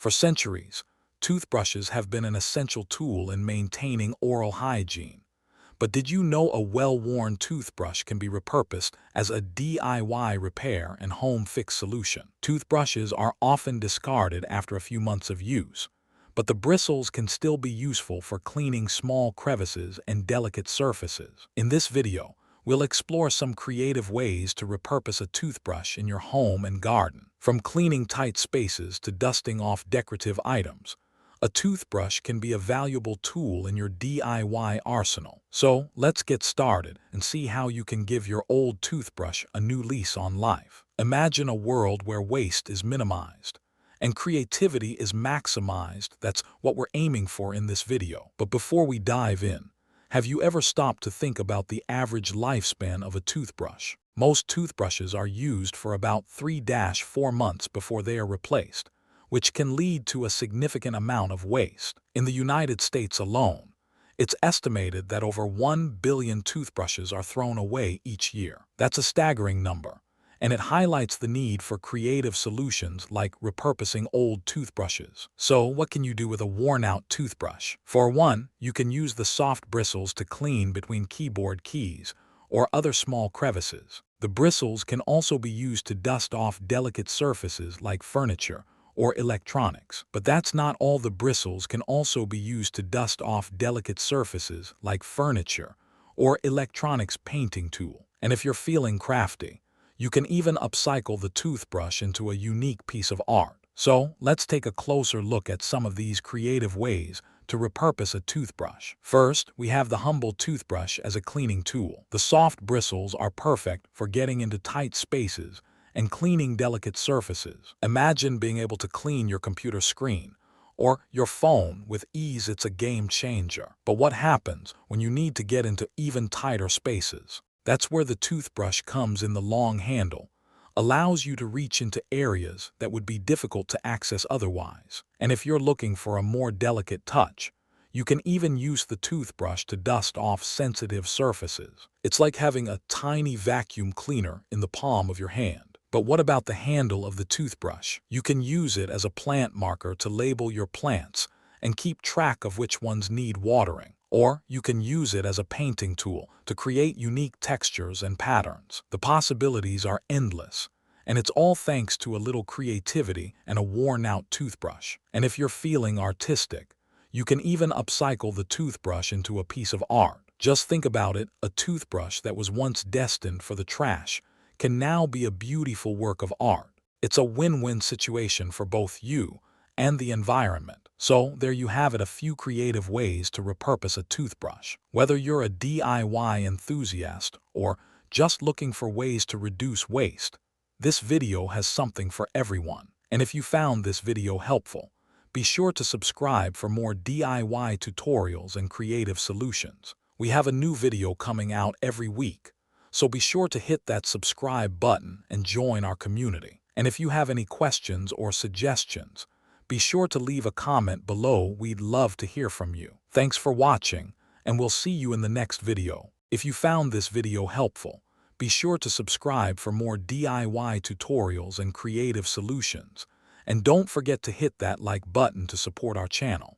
For centuries, toothbrushes have been an essential tool in maintaining oral hygiene. But did you know a well-worn toothbrush can be repurposed as a DIY repair and home fix solution? Toothbrushes are often discarded after a few months of use, but the bristles can still be useful for cleaning small crevices and delicate surfaces. In this video, we'll explore some creative ways to repurpose a toothbrush in your home and garden. From cleaning tight spaces to dusting off decorative items, a toothbrush can be a valuable tool in your DIY arsenal. So let's get started and see how you can give your old toothbrush a new lease on life. Imagine a world where waste is minimized and creativity is maximized. That's what we're aiming for in this video. But before we dive in, have you ever stopped to think about the average lifespan of a toothbrush? Most toothbrushes are used for about 3-4 months before they are replaced, which can lead to a significant amount of waste. In the United States alone, it's estimated that over 1 billion toothbrushes are thrown away each year. That's a staggering number, and it highlights the need for creative solutions like repurposing old toothbrushes. So, what can you do with a worn-out toothbrush? For one, you can use the soft bristles to clean between keyboard keys or other small crevices. The bristles can also be used to dust off delicate surfaces like furniture or electronics. But that's not all. The bristles can also be used to dust off delicate surfaces like furniture or electronics painting tool. And if you're feeling crafty, you can even upcycle the toothbrush into a unique piece of art. So let's take a closer look at some of these creative ways to repurpose a toothbrush. First, we have the humble toothbrush as a cleaning tool. The soft bristles are perfect for getting into tight spaces and cleaning delicate surfaces. Imagine being able to clean your computer screen or your phone with ease. It's a game changer. But what happens when you need to get into even tighter spaces? That's where the toothbrush comes in. The long handle allows you to reach into areas that would be difficult to access otherwise. And if you're looking for a more delicate touch, you can even use the toothbrush to dust off sensitive surfaces. It's like having a tiny vacuum cleaner in the palm of your hand. But what about the handle of the toothbrush? You can use it as a plant marker to label your plants and keep track of which ones need watering. Or you can use it as a painting tool to create unique textures and patterns. The possibilities are endless, and it's all thanks to a little creativity and a worn-out toothbrush. And if you're feeling artistic, you can even upcycle the toothbrush into a piece of art. Just think about it. A toothbrush that was once destined for the trash can now be a beautiful work of art. It's a win-win situation for both you and the environment. So there you have it, a few creative ways to repurpose a toothbrush. Whether you're a DIY enthusiast or just looking for ways to reduce waste, this video has something for everyone. And if you found this video helpful, be sure to subscribe for more DIY tutorials and creative solutions. We have a new video coming out every week, so be sure to hit that subscribe button and join our community. And if you have any questions or suggestions, be sure to leave a comment below. We'd love to hear from you. Thanks for watching, and we'll see you in the next video. If you found this video helpful, be sure to subscribe for more DIY tutorials and creative solutions. And don't forget to hit that like button to support our channel.